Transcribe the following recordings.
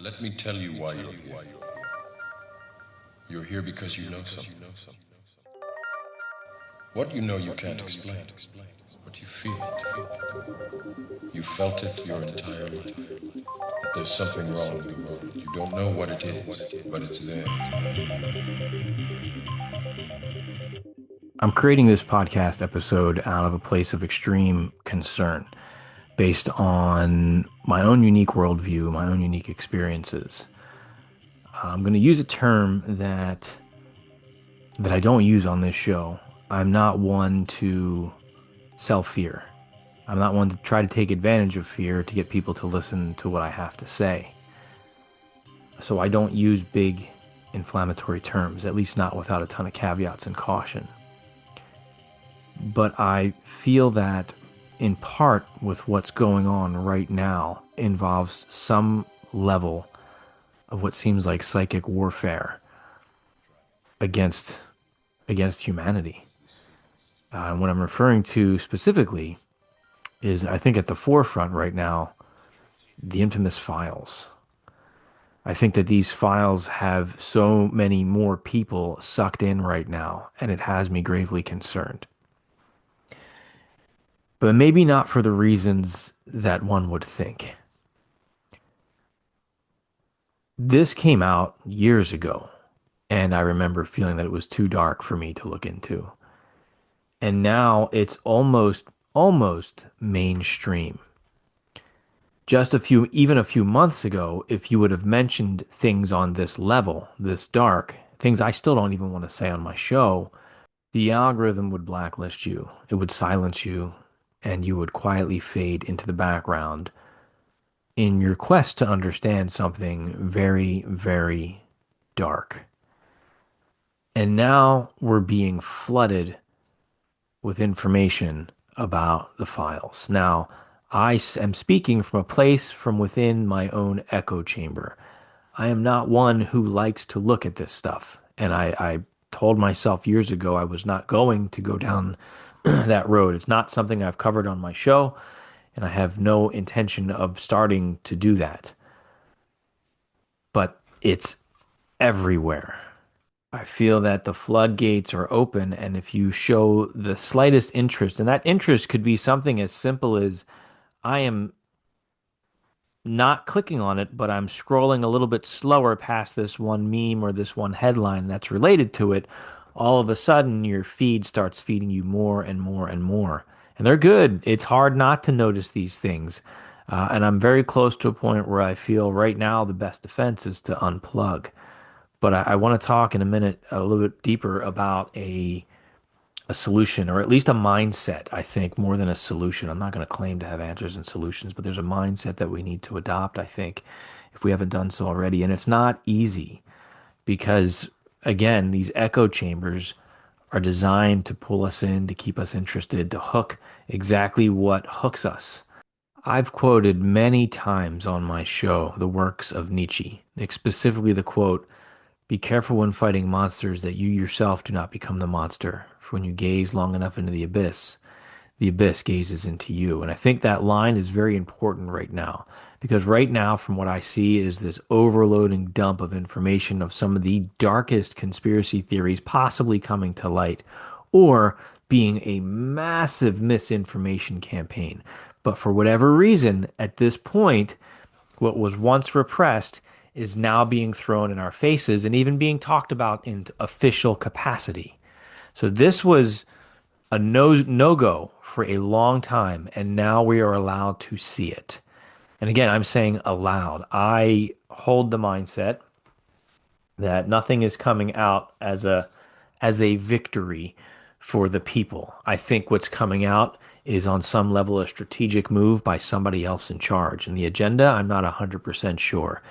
Let me tell you why you're here. You're here because you know something. What you know you can't explain, but you feel it. You felt it your entire life. That there's something wrong with the world. You don't know what it is, but it's there. I'm creating this podcast episode out of a place of extreme concern based on my own unique worldview, my own unique experiences. I'm going to use a term that I don't use on this show. I'm not one to sell fear. I'm not one to try to take advantage of fear to get people to listen to what I have to say. So I don't use big inflammatory terms, at least not without a ton of caveats and caution. But I feel that in part with what's going on right now involves some level of what seems like psychic warfare against humanity. And what I'm referring to specifically is, I think, at the forefront right now, the infamous files. I think that these files have so many more people sucked in right now, and it has me gravely concerned. But maybe not for the reasons that one would think. This came out years ago, and I remember feeling that it was too dark for me to look into. And now it's almost mainstream. Even a few months ago, if you would have mentioned things on this level, this dark, things I still don't even want to say on my show, the algorithm would blacklist you. It would silence you, and you would quietly fade into the background in your quest to understand something very, very dark. And now we're being flooded with information about the files. Now, am speaking from a place from within my own echo chamber. I am not one who likes to look at this stuff. And I told myself years ago I was not going to go down that road. It's not something I've covered on my show, and I have no intention of starting to do that. But it's everywhere. I feel that the floodgates are open, and if you show the slightest interest, and that interest could be something as simple as I am not clicking on it, but I'm scrolling a little bit slower past this one meme or this one headline that's related to it, all of a sudden your feed starts feeding you more and more and more. And they're good. It's hard not to notice these things. And I'm very close to a point where I feel right now the best defense is to unplug. But I want to talk in a minute a little bit deeper about a solution, or at least a mindset, I think, more than a solution. I'm not going to claim to have answers and solutions, but there's a mindset that we need to adopt, I think, if we haven't done so already. And it's not easy because, again, these echo chambers are designed to pull us in, to keep us interested, to hook exactly what hooks us. I've quoted many times on my show the works of Nietzsche, like specifically the quote, "Be careful when fighting monsters that you yourself do not become the monster. For when you gaze long enough into the abyss gazes into you." And I think that line is very important right now because right now, from what I see, is this overloading dump of information of some of the darkest conspiracy theories possibly coming to light or being a massive misinformation campaign. But for whatever reason, at this point, what was once repressed is now being thrown in our faces and even being talked about in official capacity. So this was a no go for a long time, and now we are allowed to see it. And again, I'm saying allowed. I hold the mindset that nothing is coming out as a victory for the people. I think what's coming out is on some level a strategic move by somebody else in charge. And the agenda, I'm not 100% sure.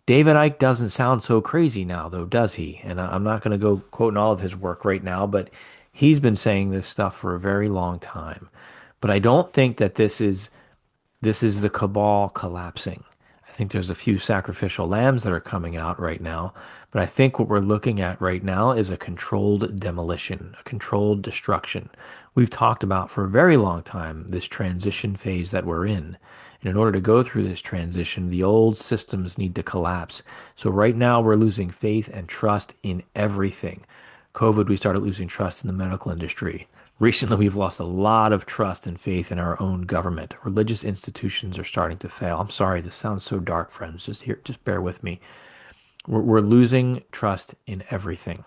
David Icke doesn't sound so crazy now, though, does he? And I'm not going to go quoting all of his work right now, but he's been saying this stuff for a very long time. But I don't think that this is the cabal collapsing. I think there's a few sacrificial lambs that are coming out right now, but I think what we're looking at right now is a controlled demolition, a controlled destruction. We've talked about for a very long time this transition phase that we're in. And in order to go through this transition, the old systems need to collapse. So right now we're losing faith and trust in everything. COVID, we started losing trust in the medical industry. Recently, we've lost a lot of trust and faith in our own government. Religious institutions are starting to fail. I'm sorry, this sounds so dark, friends. Just bear with me. We're losing trust in everything.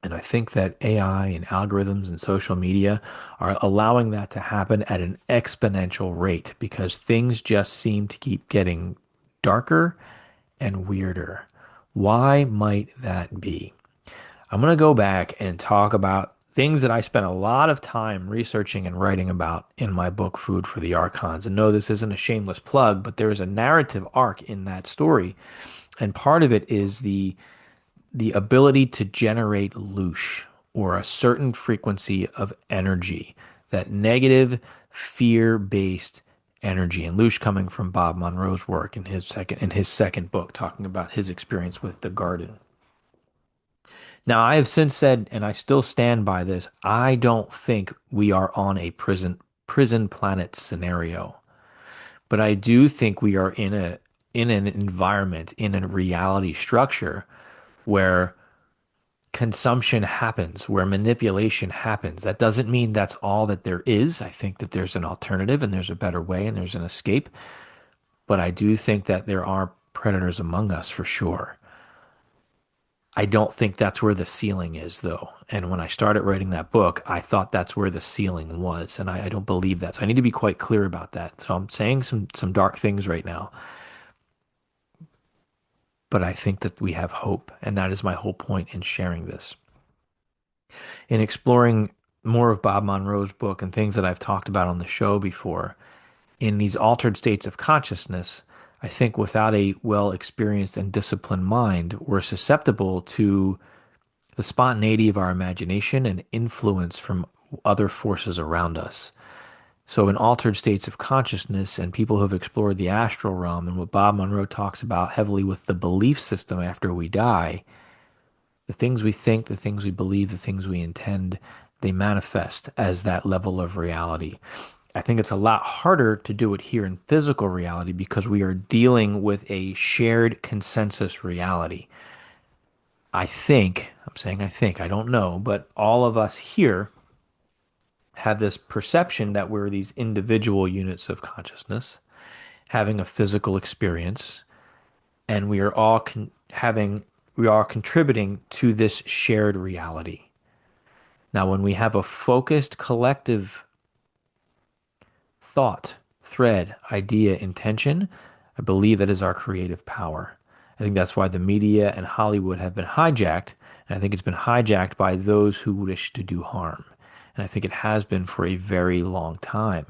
And I think that AI and algorithms and social media are allowing that to happen at an exponential rate because things just seem to keep getting darker and weirder. Why might that be? I'm going to go back and talk about things that I spent a lot of time researching and writing about in my book, Food for the Archons. And no, this isn't a shameless plug, but there is a narrative arc in that story. And part of it is the ability to generate loosh or a certain frequency of energy, that negative fear-based energy. And loosh coming from Bob Monroe's work in his second book, talking about his experience with the garden. Now, I have since said, and I still stand by this, I don't think we are on a prison planet scenario. But I do think we are in an environment, in a reality structure where consumption happens, where manipulation happens. That doesn't mean that's all that there is. I think that there's an alternative and there's a better way and there's an escape. But I do think that there are predators among us for sure. I don't think that's where the ceiling is, though. And when I started writing that book, I thought that's where the ceiling was, and I don't believe that. So I need to be quite clear about that. So I'm saying some dark things right now, but I think that we have hope, and that is my whole point in sharing this. In exploring more of Bob Monroe's book and things that I've talked about on the show before, in these altered states of consciousness, I think without a well experienced and disciplined mind, we're susceptible to the spontaneity of our imagination and influence from other forces around us. So, in altered states of consciousness, and people who have explored the astral realm and what Bob Monroe talks about heavily with the belief system after we die, the things we think, the things we believe, the things we intend, they manifest as that level of reality. I think it's a lot harder to do it here in physical reality because we are dealing with a shared consensus reality. I'm saying I think, I don't know, but all of us here have this perception that we're these individual units of consciousness having a physical experience, and we are all we are contributing to this shared reality. Now, when we have a focused collective thought, thread, idea, intention, I believe that is our creative power. I think that's why the media and Hollywood have been hijacked. And I think it's been hijacked by those who wish to do harm. And I think it has been for a very long time.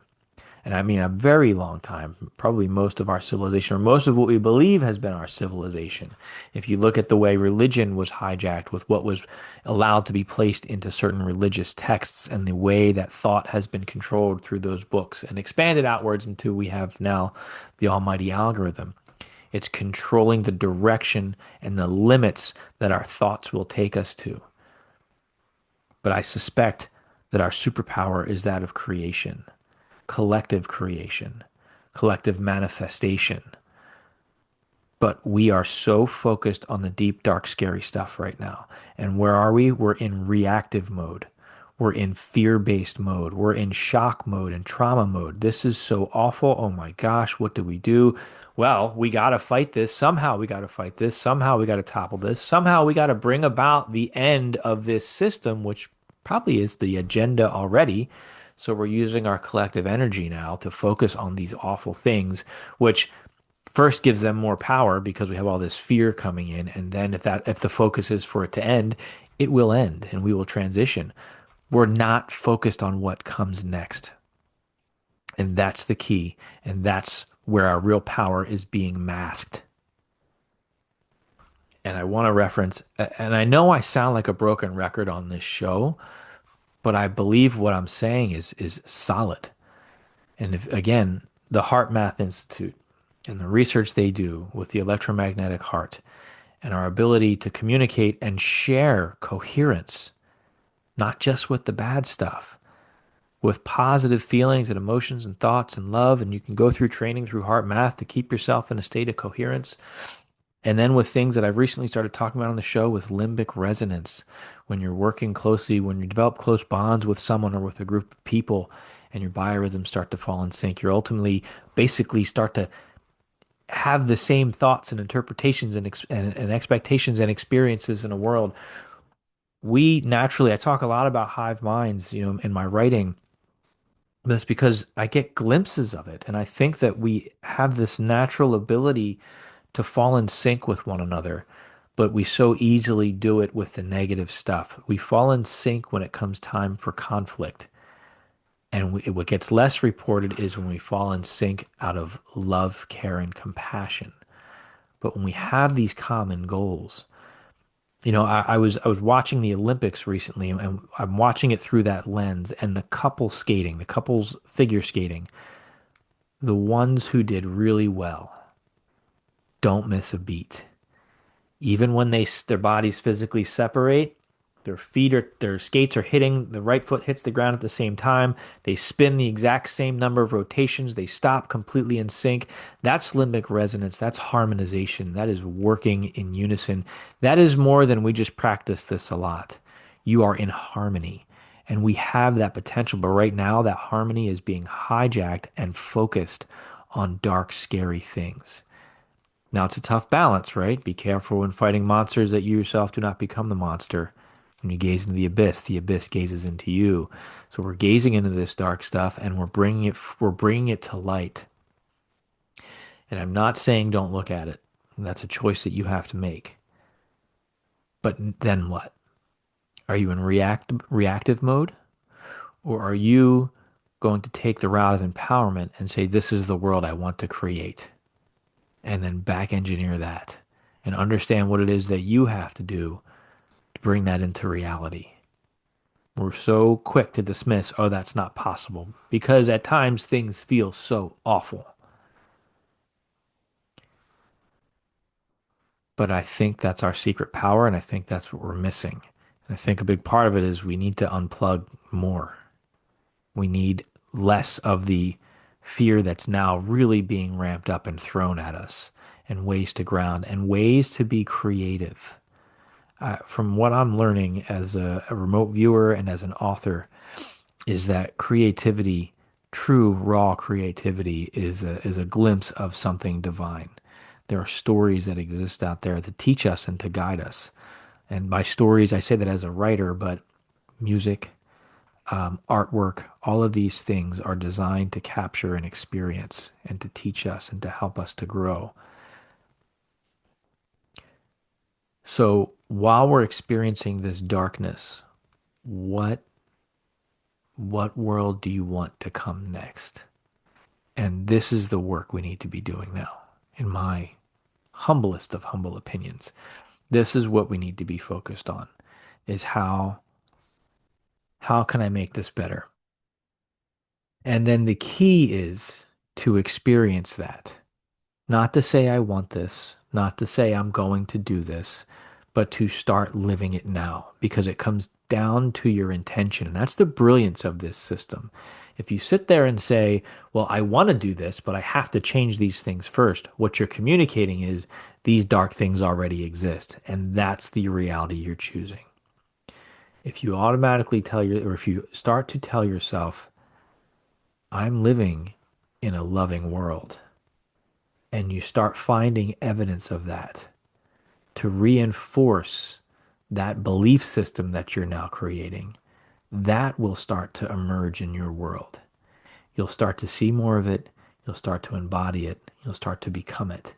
And I mean a very long time, probably most of our civilization, or most of what we believe has been our civilization. If you look at the way religion was hijacked with what was allowed to be placed into certain religious texts and the way that thought has been controlled through those books and expanded outwards until we have now the almighty algorithm. It's controlling the direction and the limits that our thoughts will take us to. But I suspect that our superpower is that of creation, collective manifestation. But we are so focused on the deep, dark, scary stuff right now. And where are we? We're in reactive mode. We're in fear-based mode. We're in shock mode and trauma mode. This is so awful. Oh my gosh, what do we do? Well, we got to fight this. Somehow we got to fight this. Somehow we got to topple this. Somehow we got to bring about the end of this system, which probably is the agenda already. So we're using our collective energy now to focus on these awful things, which first gives them more power because we have all this fear coming in. And then if the focus is for it to end, it will end and we will transition. We're not focused on what comes next. And that's the key. And that's where our real power is being masked. And I want to reference, and I know I sound like a broken record on this show, but I believe what I'm saying is solid. And if again, the Heart Math Institute, and the research they do with the electromagnetic heart and our ability to communicate and share coherence, not just with the bad stuff, with positive feelings and emotions and thoughts and love. And you can go through training through heart math to keep yourself in a state of coherence. And then with things that I've recently started talking about on the show with limbic resonance, when you're working closely, when you develop close bonds with someone or with a group of people and your biorhythms start to fall in sync, you're ultimately basically start to have the same thoughts and interpretations and expectations and experiences in a world. We naturally, I talk a lot about hive minds, in my writing. That's because I get glimpses of it. And I think that we have this natural ability to fall in sync with one another, but we so easily do it with the negative stuff. We fall in sync when it comes time for conflict. And what gets less reported is when we fall in sync out of love, care, and compassion. But when we have these common goals, I was watching the Olympics recently, and I'm watching it through that lens. And the couple skating, the couples figure skating, the ones who did really well don't miss a beat. Even when their bodies physically separate, their skates are hitting, the right foot hits the ground at the same time. They spin the exact same number of rotations. They stop completely in sync. That's limbic resonance. That's harmonization. That is working in unison. That is more than we just practice this a lot. You are in harmony. And we have that potential, but right now that harmony is being hijacked and focused on dark, scary things. Now it's a tough balance, right? Be careful when fighting monsters that you yourself do not become the monster. When you gaze into the abyss gazes into you. So we're gazing into this dark stuff and we're bringing it to light. And I'm not saying don't look at it. That's a choice that you have to make. But then what? Are you in reactive mode, or are you going to take the route of empowerment and say this is the world I want to create? And then back engineer that and understand what it is that you have to do to bring that into reality. We're so quick to dismiss, oh, that's not possible, because at times things feel so awful. But I think that's our secret power, and I think that's what we're missing. And I think a big part of it is we need to unplug more. We need less of the fear that's now really being ramped up and thrown at us, and ways to ground, and ways to be creative. From what I'm learning as a remote viewer and as an author, is that creativity, true raw creativity, is a glimpse of something divine. There are stories that exist out there that teach us and to guide us. And by stories, I say that as a writer, but music, artwork, all of these things are designed to capture an experience and to teach us and to help us to grow. So while we're experiencing this darkness, what what world do you want to come next? And this is the work we need to be doing now, in my humblest of humble opinions. This is what we need to be focused on, is how can I make this better? And then the key is to experience that. Not to say I want this, not to say I'm going to do this, but to start living it now, because it comes down to your intention. And that's the brilliance of this system. If you sit there and say, well, I want to do this, but I have to change these things first, what you're communicating is these dark things already exist. And that's the reality you're choosing. If you automatically or if you start to tell yourself, I'm living in a loving world, and you start finding evidence of that to reinforce that belief system that you're now creating, that will start to emerge in your world. You'll start to see more of it. You'll start to embody it. You'll start to become it.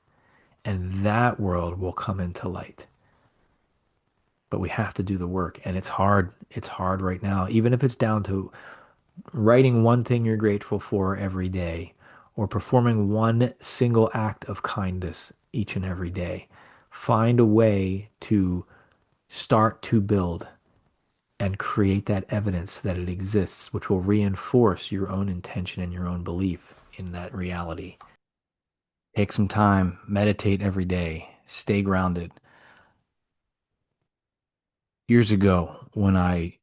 And that world will come into light. But we have to do the work. And it's hard. It's hard right now. Even if it's down to writing one thing you're grateful for every day, or performing one single act of kindness each and every day. Find a way to start to build and create that evidence that it exists, which will reinforce your own intention and your own belief in that reality. Take some time, meditate every day, stay grounded. Years ago, when I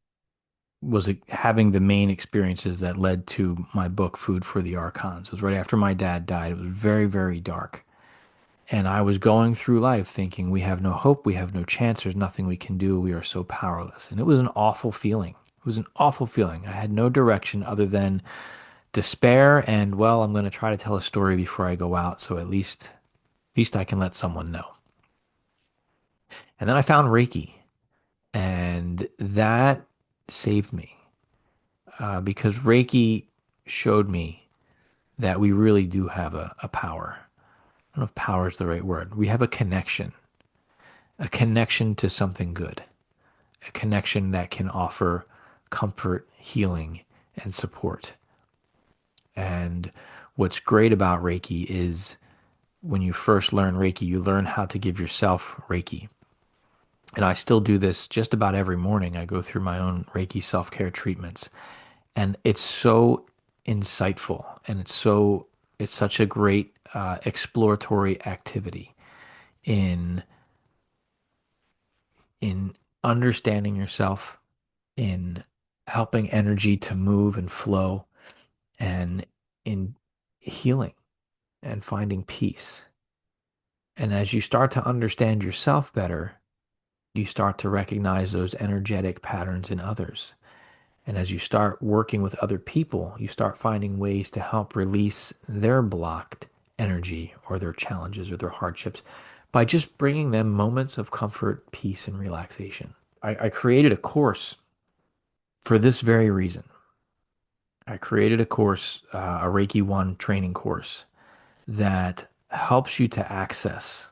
was having the main experiences that led to my book, Food for the Archons, it was right after my dad died. It was very, very dark. And I was going through life thinking, we have no hope, we have no chance, there's nothing we can do, we are so powerless. And it was an awful feeling. It was an awful feeling. I had no direction other than despair and, well, I'm going to try to tell a story before I go out, so at least I can let someone know. And then I found Reiki, and that saved me because Reiki showed me that we really do have a power. I don't know if power is the right word. We have a connection to something good, a connection that can offer comfort, healing, and support. And what's great about Reiki is when you first learn Reiki, you learn how to give yourself Reiki. And I still do this just about every morning. I go through my own Reiki self-care treatments. And it's so insightful and it's such a great exploratory activity in in understanding yourself, in helping energy to move and flow, and in healing and finding peace. And as you start to understand yourself better, you start to recognize those energetic patterns in others. And as you start working with other people, you start finding ways to help release their blocked energy or their challenges or their hardships by just bringing them moments of comfort, peace, and relaxation. I created a course for this very reason. I created a course, a Reiki 1 training course that helps you to access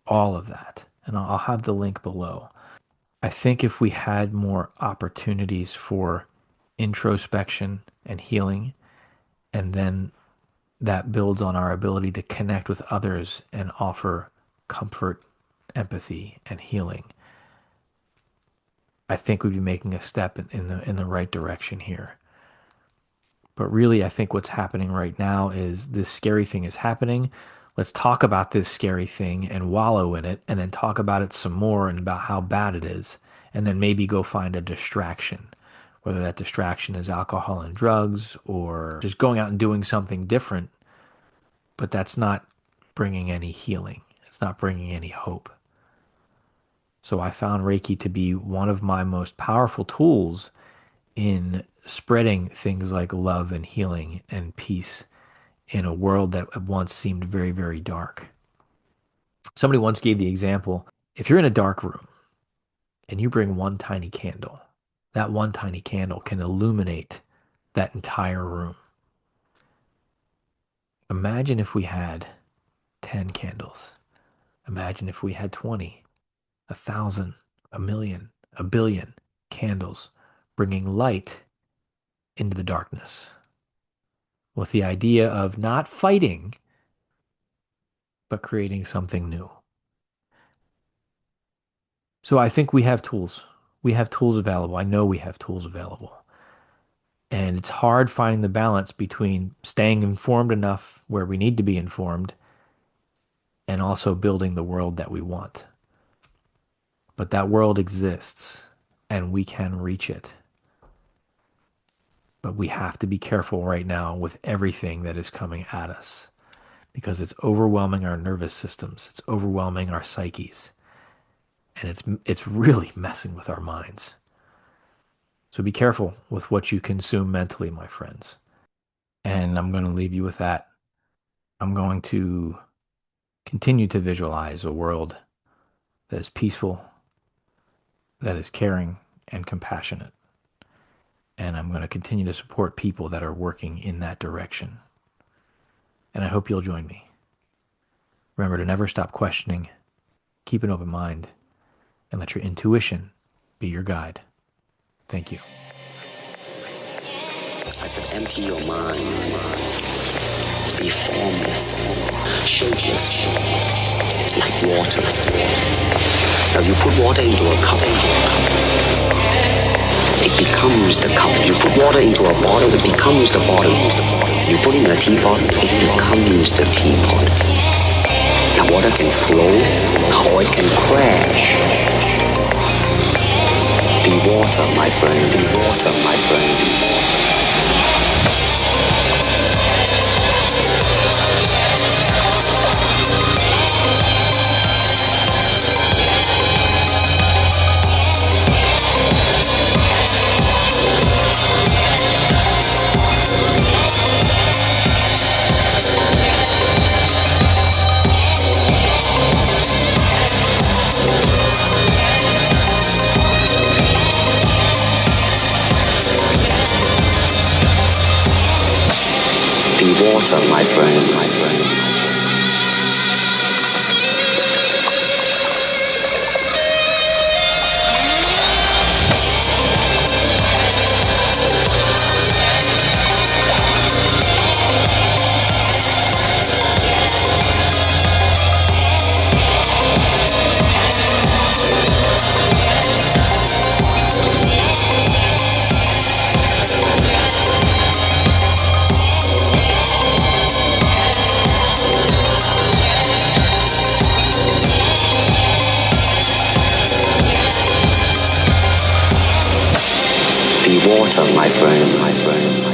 all of that. And I'll have the link below. I think if we had more opportunities for introspection and healing, and then that builds on our ability to connect with others and offer comfort, empathy, and healing, I think we'd be making a step in the right direction here. But really, I think what's happening right now is this scary thing is happening. Let's talk about this scary thing and wallow in it, and then talk about it some more and about how bad it is, and then maybe go find a distraction, whether that distraction is alcohol and drugs or just going out and doing something different, but that's not bringing any healing. It's not bringing any hope. So I found Reiki to be one of my most powerful tools in spreading things like love and healing and peace in a world that once seemed very, very dark. Somebody once gave the example, if you're in a dark room and you bring one tiny candle, that one tiny candle can illuminate that entire room. Imagine if we had 10 candles. Imagine if we had 20, 1,000, a million, a billion candles bringing light into the darkness, with the idea of not fighting, but creating something new. So I think we have tools. We have tools available. I know we have tools available. And it's hard finding the balance between staying informed enough where we need to be informed and also building the world that we want. But that world exists and we can reach it. But we have to be careful right now with everything that is coming at us because it's overwhelming our nervous systems. It's overwhelming our psyches. And it's really messing with our minds. So be careful with what you consume mentally, my friends. And I'm going to leave you with that. I'm going to continue to visualize a world that is peaceful, that is caring and compassionate. And I'm going to continue to support people that are working in that direction. And I hope you'll join me. Remember to never stop questioning, keep an open mind, and let your intuition be your guide. Thank you. I said, empty your mind. Be formless, shapeless, like water. Now you put water into a cup. it becomes the cup. You put water into a bottle, it becomes the bottle. You put in a teapot, it becomes the teapot. Now water can flow, or it can crash. Be water, my friend, be water, my friend. Be water, my friend, my friend. Be water, my friend, my friend.